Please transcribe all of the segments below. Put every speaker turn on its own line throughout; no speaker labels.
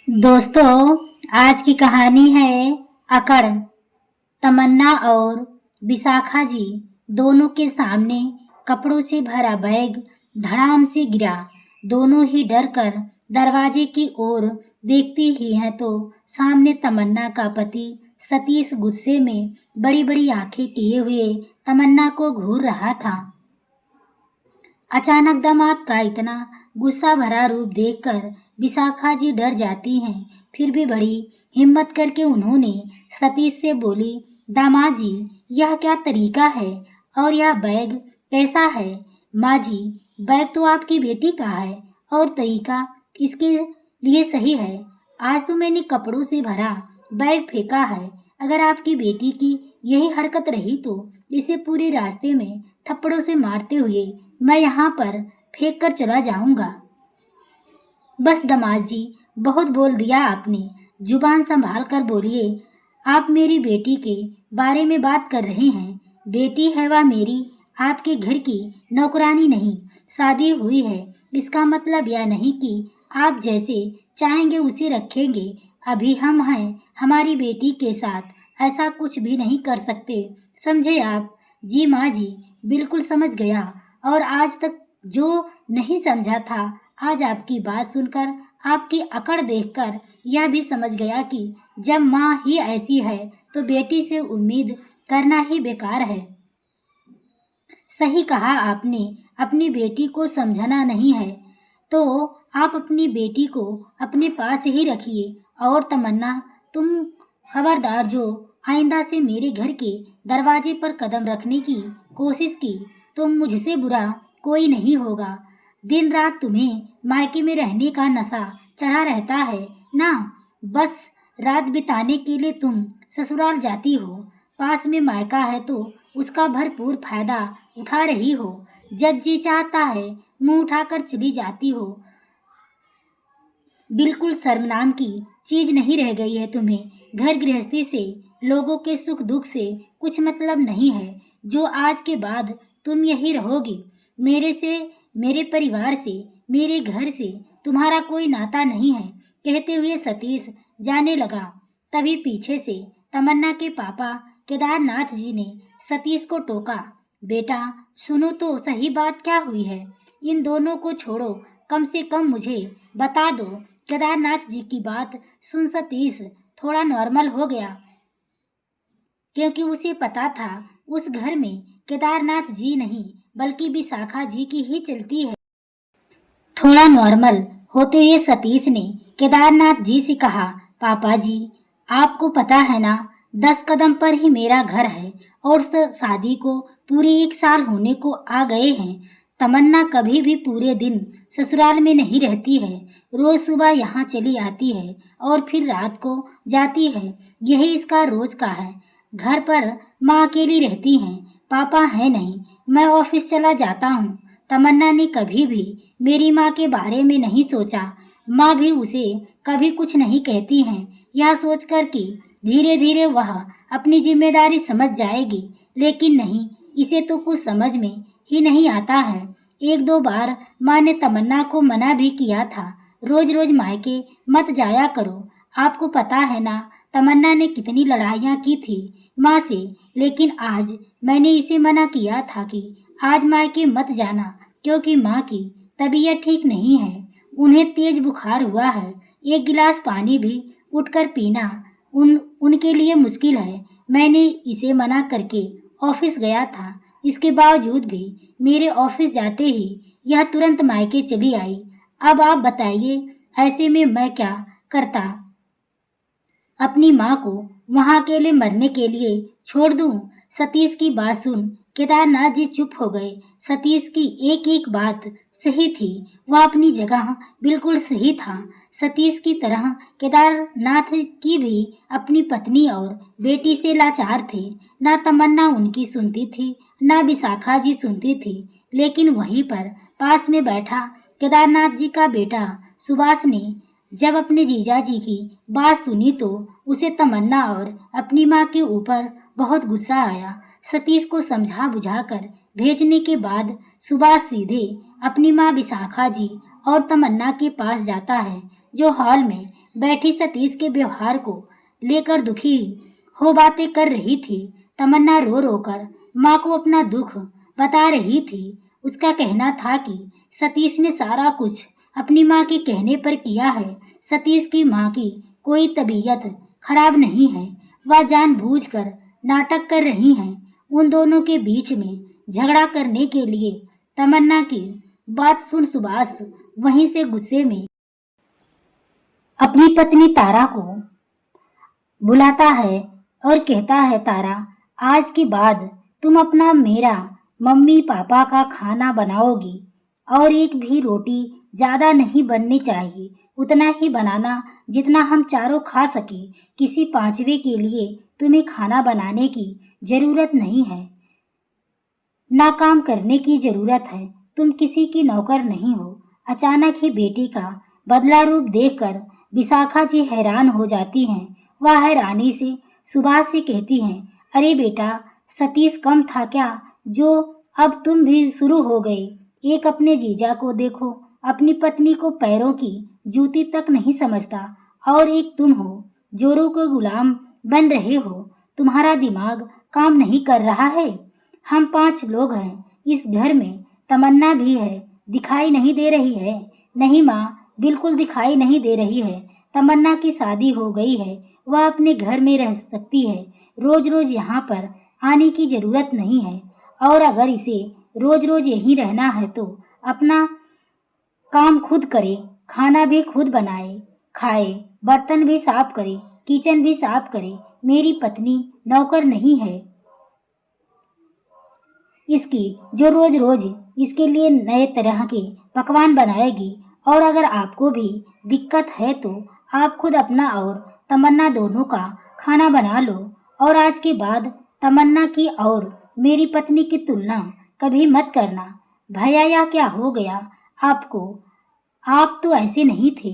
दोस्तों, आज की कहानी है अकड़। तमन्ना और विशाखा जी दोनों के सामने कपड़ों से भरा बैग धड़ाम से गिरा। दोनों ही डर कर दरवाजे की ओर देखती ही हैं तो सामने तमन्ना का पति सतीश गुस्से में बड़ी बड़ी आंखें किए हुए तमन्ना को घूर रहा था। अचानक दामाद का इतना गुस्सा भरा रूप देखकर विशाखा जी डर जाती हैं। फिर भी बड़ी हिम्मत करके उन्होंने सतीश से बोली, दामाद जी, यह क्या तरीका है और यह बैग कैसा है? माँ जी, बैग तो आपकी बेटी का है और तरीका इसके लिए सही है। आज तो मैंने कपड़ों से भरा बैग फेंका है। अगर आपकी बेटी की यही हरकत रही तो इसे पूरे रास्ते में थप्पड़ों से मारते हुए मैं यहाँ पर फेंक कर चला जाऊंगा। बस दामाद जी, बहुत बोल दिया आपने। जुबान संभाल कर बोलिए। आप मेरी बेटी के बारे में बात कर रहे हैं। बेटी है वह मेरी, आपके घर की नौकरानी नहीं। शादी हुई है, इसका मतलब यह नहीं कि आप जैसे चाहेंगे उसे रखेंगे। अभी हम हैं, हमारी बेटी के साथ ऐसा कुछ भी नहीं कर सकते, समझे आप? जी माँ जी, बिल्कुल समझ गया। और आज तक जो नहीं समझा था, आज आपकी बात सुनकर, आपकी अकड़ देखकर यह भी समझ गया कि जब माँ ही ऐसी है तो बेटी से उम्मीद करना ही बेकार है। सही कहा आपने, अपनी बेटी को समझना नहीं है तो आप अपनी बेटी को अपने पास ही रखिए। और तमन्ना, तुम खबरदार, जो आइंदा से मेरे घर के दरवाजे पर कदम रखने की कोशिश की तो मुझसे बुरा कोई नहीं होगा। दिन रात तुम्हें मायके में रहने का नशा चढ़ा रहता है ना। बस रात बिताने के लिए तुम ससुराल जाती हो। पास में मायका है तो उसका भरपूर फायदा उठा रही हो। जब जी चाहता है मुंह उठाकर चली जाती हो। बिल्कुल शर्म नाम की चीज नहीं रह गई है तुम्हें। घर गृहस्थी से, लोगों के सुख दुख से कुछ मतलब नहीं है। जो आज के बाद तुम यही रहोगी। मेरे से, मेरे परिवार से, मेरे घर से तुम्हारा कोई नाता नहीं है। कहते हुए सतीश जाने लगा। तभी पीछे से तमन्ना के पापा केदारनाथ जी ने सतीश को टोका। बेटा, सुनो तो सही, बात क्या हुई है? इन दोनों को छोड़ो, कम से कम मुझे बता दो। केदारनाथ जी की बात सुन सतीश थोड़ा नॉर्मल हो गया, क्योंकि उसे पता था उस घर में केदारनाथ जी नहीं बल्कि विशाखा जी की ही चलती है। थोड़ा नॉर्मल होते हुए सतीश ने केदारनाथ जी से कहा, पापा जी, आपको पता है ना, 10 कदम पर ही मेरा घर है और शादी को पूरे 1 साल होने को आ गए हैं। तमन्ना कभी भी पूरे दिन ससुराल में नहीं रहती है। रोज सुबह यहाँ चली आती है और फिर रात को जाती है। यही इसका रोज का है। घर पर माँ अकेली रहती हैं, पापा है नहीं, मैं ऑफिस चला जाता हूँ। तमन्ना ने कभी भी मेरी माँ के बारे में नहीं सोचा। माँ भी उसे कभी कुछ नहीं कहती हैं, यह सोचकर कि धीरे धीरे वह अपनी जिम्मेदारी समझ जाएगी। लेकिन नहीं, इसे तो कुछ समझ में ही नहीं आता है। 1-2 बार माँ ने तमन्ना को मना भी किया था, रोज रोज मायके मत जाया करो। आपको पता है ना, तमन्ना ने कितनी लड़ाइयाँ की थी माँ से। लेकिन आज मैंने इसे मना किया था कि आज मायके मत जाना, क्योंकि माँ की तबीयत ठीक नहीं है। उन्हें तेज बुखार हुआ है। 1 गिलास पानी भी उठकर पीना उनके लिए मुश्किल है। मैंने इसे मना करके ऑफिस गया था। इसके बावजूद भी मेरे ऑफिस जाते ही यह तुरंत मायके चली आई। अब आप बताइए, ऐसे में मैं क्या करता? अपनी माँ को वहाँ अकेले मरने के लिए छोड़ दूँ? सतीश की बात सुन केदारनाथ जी चुप हो गए। सतीश की एक एक बात सही थी, वह अपनी जगह बिल्कुल सही था। सतीश की तरह केदारनाथ की भी अपनी पत्नी और बेटी से लाचार थे। ना तमन्ना उनकी सुनती थी, ना विशाखा जी सुनती थी। लेकिन वहीं पर पास में बैठा केदारनाथ जी का बेटा सुभाष ने जब अपने जीजा जी की बात सुनी तो उसे तमन्ना और अपनी माँ के ऊपर बहुत गुस्सा आया। सतीश को समझा बुझाकर भेजने के बाद सुभाष सीधे अपनी माँ विशाखा जी और तमन्ना के पास जाता है, जो हॉल में बैठी सतीश के व्यवहार को लेकर दुखी हो बातें कर रही थी। तमन्ना रो रो कर माँ को अपना दुख बता रही थी। उसका कहना था कि सतीश ने सारा कुछ अपनी माँ के कहने पर किया है। सतीश की माँ की कोई तबीयत खराब नहीं है, वह जानबूझकर नाटक कर रही हैं। उन दोनों के बीच में झगड़ा करने के लिए तमन्ना की बात सुन सुभाष वहीं से गुस्से में अपनी पत्नी तारा को बुलाता है और कहता है, तारा, आज के बाद तुम अपना मेरा मम्मी पापा का खाना बनाओगी और एक भी रोटी ज़्यादा नहीं बननी चाहिए, उतना ही बनाना जितना हम चारों खा सके। किसी पांचवे के लिए तुम्हें खाना बनाने की ज़रूरत नहीं है, ना काम करने की ज़रूरत है। तुम किसी की नौकर नहीं हो। अचानक ही बेटी का बदला रूप देखकर विशाखा जी हैरान हो जाती हैं। वह हैरानी से सुभाष से कहती हैं, अरे बेटा, सतीश कम था क्या जो अब तुम भी शुरू हो गए? एक अपने जीजा को देखो, अपनी पत्नी को पैरों की जूती तक नहीं समझता, और एक तुम हो, जोरों के गुलाम बन रहे हो। तुम्हारा दिमाग काम नहीं कर रहा है। हम 5 लोग हैं इस घर में, तमन्ना भी है, दिखाई नहीं दे रही है? नहीं माँ, बिल्कुल दिखाई नहीं दे रही है। तमन्ना की शादी हो गई है, वह अपने घर में रह सकती है, रोज रोज यहाँ पर आने की ज़रूरत नहीं है। और अगर इसे रोज रोज यहीं रहना है तो अपना काम खुद करे, खाना भी खुद बनाए खाए, बर्तन भी साफ करे, किचन भी साफ करे। मेरी पत्नी नौकर नहीं है इसकी, जो रोज रोज इसके लिए नए तरह के पकवान बनाएगी। और अगर आपको भी दिक्कत है तो आप खुद अपना और तमन्ना दोनों का खाना बना लो। और आज के बाद तमन्ना की और मेरी पत्नी की तुलना कभी मत करना। भैया, या क्या हो गया आपको? आप तो ऐसे नहीं थे।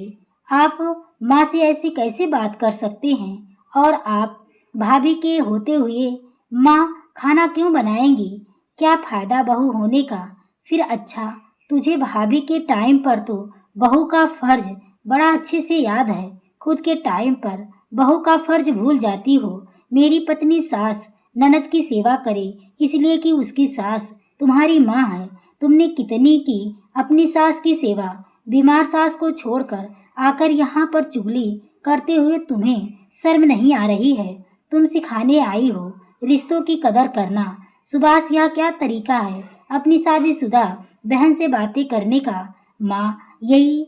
आप माँ से ऐसे कैसे बात कर सकते हैं? और आप भाभी के होते हुए माँ खाना क्यों बनाएंगी? क्या फायदा बहू होने का? फिर अच्छा, तुझे भाभी के टाइम पर तो बहू का फर्ज बड़ा अच्छे से याद है, खुद के टाइम पर बहू का फर्ज भूल जाती हो। मेरी पत्नी सास ननद की सेवा करे इसलिए कि उसकी सास तुम्हारी माँ है। तुमने कितनी की अपनी सास की सेवा? बीमार सास को छोड़कर आकर यहाँ पर चुगली करते हुए तुम्हें शर्म नहीं आ रही है? तुम सिखाने आई हो रिश्तों की कदर करना। सुभाष, यह क्या तरीका है अपनी शादीशुदा बहन से बातें करने का? माँ, यही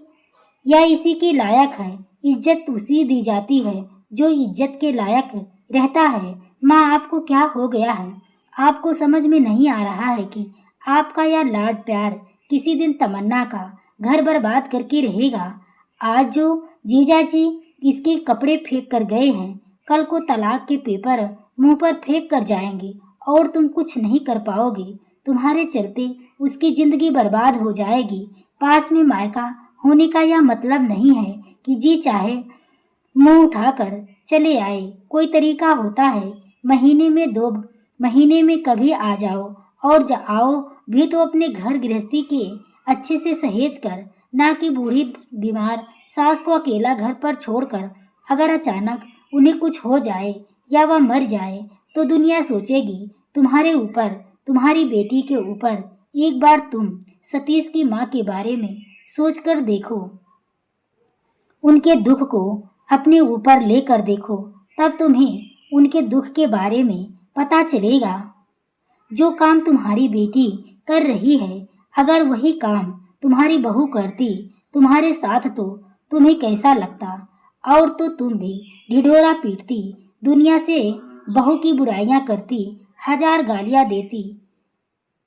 या इसी के लायक है। इज्जत उसी दी जाती है जो इज्जत के लायक रहता है। माँ, आपको क्या हो गया है? आपको समझ में नहीं आ रहा है कि आपका यह लाड प्यार किसी दिन तमन्ना का घर बर्बाद करके रहेगा? आज जो जीजा जी इसके कपड़े फेंक कर गए हैं, कल को तलाक के पेपर मुंह पर फेंक कर जाएंगे और तुम कुछ नहीं कर पाओगे। तुम्हारे चलते उसकी जिंदगी बर्बाद हो जाएगी। पास में मायका होने का यह मतलब नहीं है कि जी चाहे मुंह उठाकर चले आए। कोई तरीका होता है। महीने में कभी आ जाओ, और आओ भी तो अपने घर गृहस्थी के अच्छे से सहेज कर, ना कि बूढ़ी बीमार सास को अकेला घर पर छोड़कर। अगर अचानक उन्हें कुछ हो जाए या वह मर जाए तो दुनिया सोचेगी तुम्हारे ऊपर, तुम्हारी बेटी के ऊपर। एक बार तुम सतीश की माँ के बारे में सोचकर देखो, उनके दुख को अपने ऊपर लेकर देखो, तब तुम्हें उनके दुख के बारे में पता चलेगा। जो काम तुम्हारी बेटी कर रही है, अगर वही काम तुम्हारी बहू करती तुम्हारे साथ तो तुम्हें कैसा लगता? और तो तुम भी ढिढोरा पीटती, दुनिया से बहू की बुराइयां करती, 1000 गालियां देती,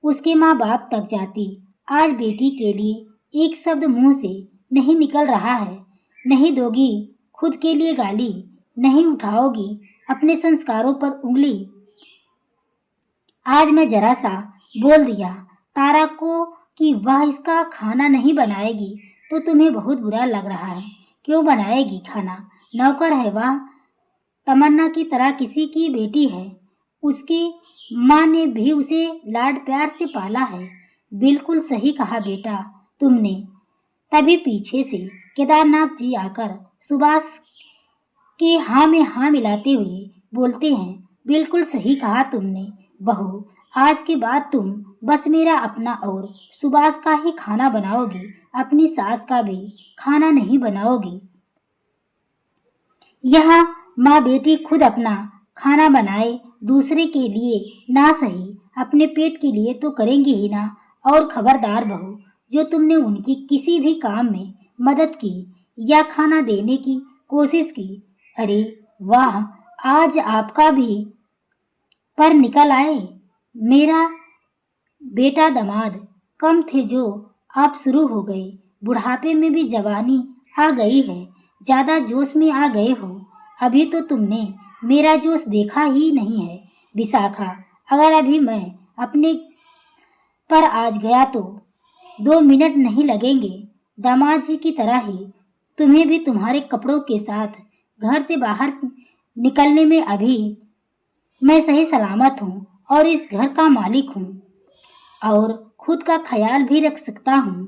उसके माँ बाप तक जाती। आज बेटी के लिए एक शब्द मुंह से नहीं निकल रहा है। नहीं दोगी खुद के लिए गाली, नहीं उठाओगी अपने संस्कारों पर उंगली। आज मैं जरा सा बोल दिया तारा को कि वह इसका खाना नहीं बनाएगी तो तुम्हें बहुत बुरा लग रहा है। क्यों बनाएगी खाना? नौकर है वह, तमन्ना की तरह किसी की बेटी है। उसकी माँ ने भी उसे लाड प्यार से पाला है। बिल्कुल सही कहा बेटा तुमने। तभी पीछे से केदारनाथ जी आकर सुभाष के हाँ में हाँ मिलाते हुए बोलते हैं, बिल्कुल सही कहा तुमने बहू। आज के बाद तुम बस मेरा अपना और सुभाष का ही खाना बनाओगी, अपनी सास का भी खाना नहीं बनाओगी। यहाँ माँ बेटी खुद अपना खाना बनाए, दूसरे के लिए ना सही अपने पेट के लिए तो करेंगी ही ना। और खबरदार बहू, जो तुमने उनकी किसी भी काम में मदद की या खाना देने की कोशिश की, अरे वाह, आज आपका भी पर निकल आए। मेरा बेटा दामाद कम थे जो आप शुरू हो गए, बुढ़ापे में भी जवानी आ गई है, ज्यादा जोश में आ गए हो। अभी तो तुमने मेरा जोश देखा ही नहीं है विशाखा। अगर अभी मैं अपने पर आज गया तो 2 मिनट नहीं लगेंगे। दामाद जी की तरह ही तुम्हें भी तुम्हारे कपड़ों के साथ घर से बाहर निकलने में अभी मैं सही सलामत हूँ और इस घर का मालिक हूँ और खुद का ख्याल भी रख सकता हूँ।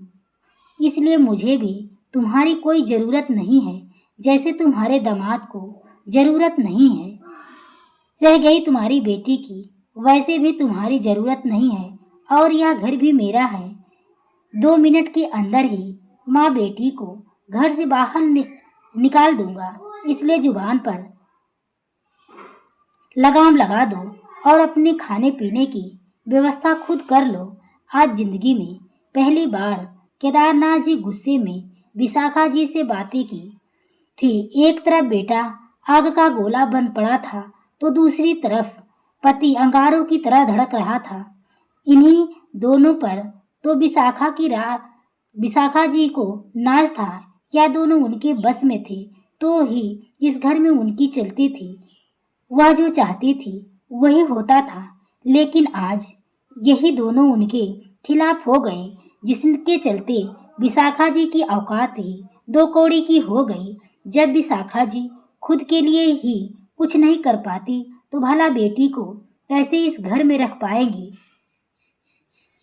इसलिए मुझे भी तुम्हारी कोई ज़रूरत नहीं है, जैसे तुम्हारे दामाद को ज़रूरत नहीं है। रह गई तुम्हारी बेटी की, वैसे भी तुम्हारी ज़रूरत नहीं है और यह घर भी मेरा है। 2 मिनट के अंदर ही माँ बेटी को घर से बाहर निकाल दूंगा, इसलिए जुबान पर लगाम लगा दो और अपने खाने पीने की व्यवस्था खुद कर लो। आज जिंदगी में पहली बार केदारनाथ जी गुस्से में विशाखा जी से बातें की थी। एक तरफ बेटा आग का गोला बन पड़ा था तो दूसरी तरफ पति अंगारों की तरह धड़क रहा था। इन्हीं दोनों पर तो विशाखा जी को नाज था, या दोनों उनके बस में थे तो ही इस घर में उनकी चलती थी। वह जो चाहती थी वही होता था, लेकिन आज यही दोनों उनके खिलाफ हो गए, जिसके चलते विशाखा जी की औकात ही 2 कौड़ी की हो गई। जब विशाखा जी खुद के लिए ही कुछ नहीं कर पाती तो भला बेटी को कैसे इस घर में रख पाएंगी।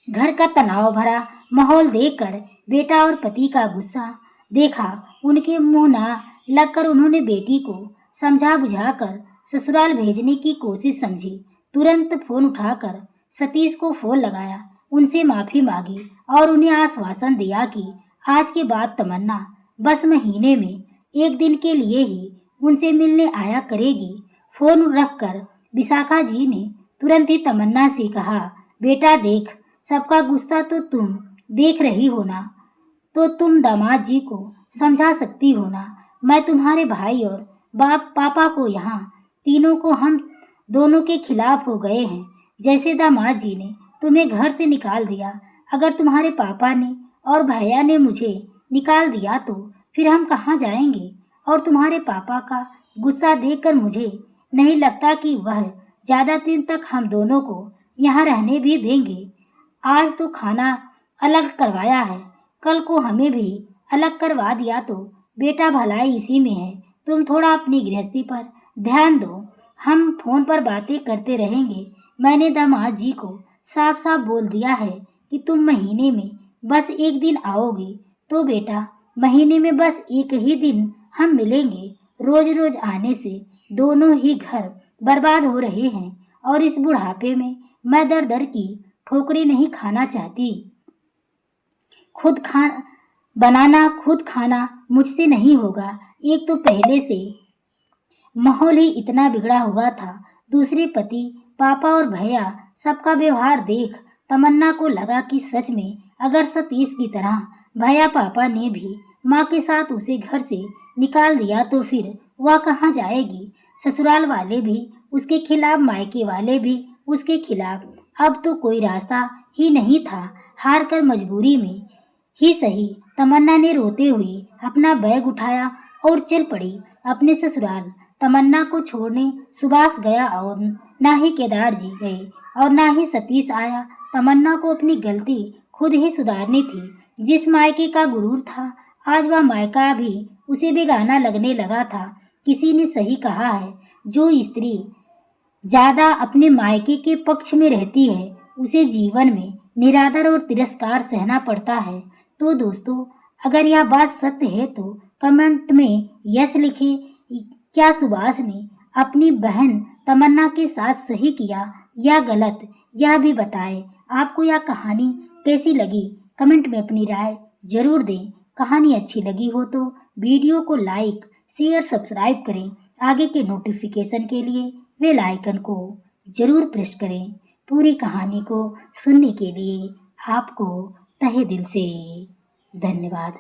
घर का तनाव भरा माहौल देखकर बेटा और पति का गुस्सा देखा उनके मुंह ना लगकर उन्होंने बेटी को समझा बुझाकर ससुराल भेजने की कोशिश समझी। तुरंत फोन उठाकर सतीश को फोन लगाया, उनसे माफी मांगी और उन्हें आश्वासन दिया कि आज के बाद तमन्ना बस महीने में 1 दिन के लिए ही उनसे मिलने आया करेगी। फोन रखकर विशाखा जी ने तुरंत ही तमन्ना से कहा, बेटा देख, सबका गुस्सा तो तुम देख रही हो ना, तो तुम दामाद जी को समझा सकती हो ना। मैं तुम्हारे भाई और पापा को यहाँ तीनों को हम दोनों के खिलाफ हो गए हैं। जैसे दामाद जी ने तुम्हें घर से निकाल दिया, अगर तुम्हारे पापा ने और भैया ने मुझे निकाल दिया तो फिर हम कहाँ जाएंगे। और तुम्हारे पापा का गुस्सा देखकर मुझे नहीं लगता कि वह ज़्यादा दिन तक हम दोनों को यहाँ रहने भी देंगे। आज तो खाना अलग करवाया है, कल को हमें भी अलग करवा दिया तो बेटा भलाई इसी में है। तुम थोड़ा अपनी गृहस्थी पर ध्यान दो, हम फोन पर बातें करते रहेंगे। मैंने दामाद जी को साफ साफ बोल दिया है कि तुम महीने में बस 1 दिन आओगे, तो बेटा महीने में बस 1 ही दिन हम मिलेंगे। रोज रोज आने से दोनों ही घर बर्बाद हो रहे हैं और इस बुढ़ापे में मैं दर दर की ठोकरें नहीं खाना चाहती। खुद खाना मुझसे नहीं होगा। एक तो पहले से माहौल ही इतना बिगड़ा हुआ था, दूसरे पति पापा और भैया सबका व्यवहार देख तमन्ना को लगा कि सच में अगर सतीश की तरह भैया पापा ने भी माँ के साथ उसे घर से निकाल दिया तो फिर वह कहाँ जाएगी। ससुराल वाले भी उसके खिलाफ, मायके वाले भी उसके खिलाफ। अब तो कोई रास्ता ही नहीं था। हार कर मजबूरी में ही सही तमन्ना ने रोते हुए अपना बैग उठाया और चल पड़ी अपने ससुराल। तमन्ना को छोड़ने सुभाष गया और ना ही केदार जी गए और ना ही सतीश आया। तमन्ना को अपनी गलती खुद ही सुधारनी थी। जिस मायके का गुरूर था, आज वह मायका भी उसे बेगाना लगने लगा था। किसी ने सही कहा है, जो स्त्री ज्यादा अपने मायके के पक्ष में रहती है उसे जीवन में निरादर और तिरस्कार सहना पड़ता है। तो दोस्तों, अगर यह बात सत्य है तो कमेंट में यस लिखें। क्या सुभाष ने अपनी बहन तमन्ना के साथ सही किया या गलत, यह भी बताएं। आपको यह कहानी कैसी लगी कमेंट में अपनी राय जरूर दें। कहानी अच्छी लगी हो तो वीडियो को लाइक शेयर सब्सक्राइब करें। आगे के नोटिफिकेशन के लिए बेल आइकन को जरूर प्रेस करें। पूरी कहानी को सुनने के लिए आपको तहे दिल से धन्यवाद।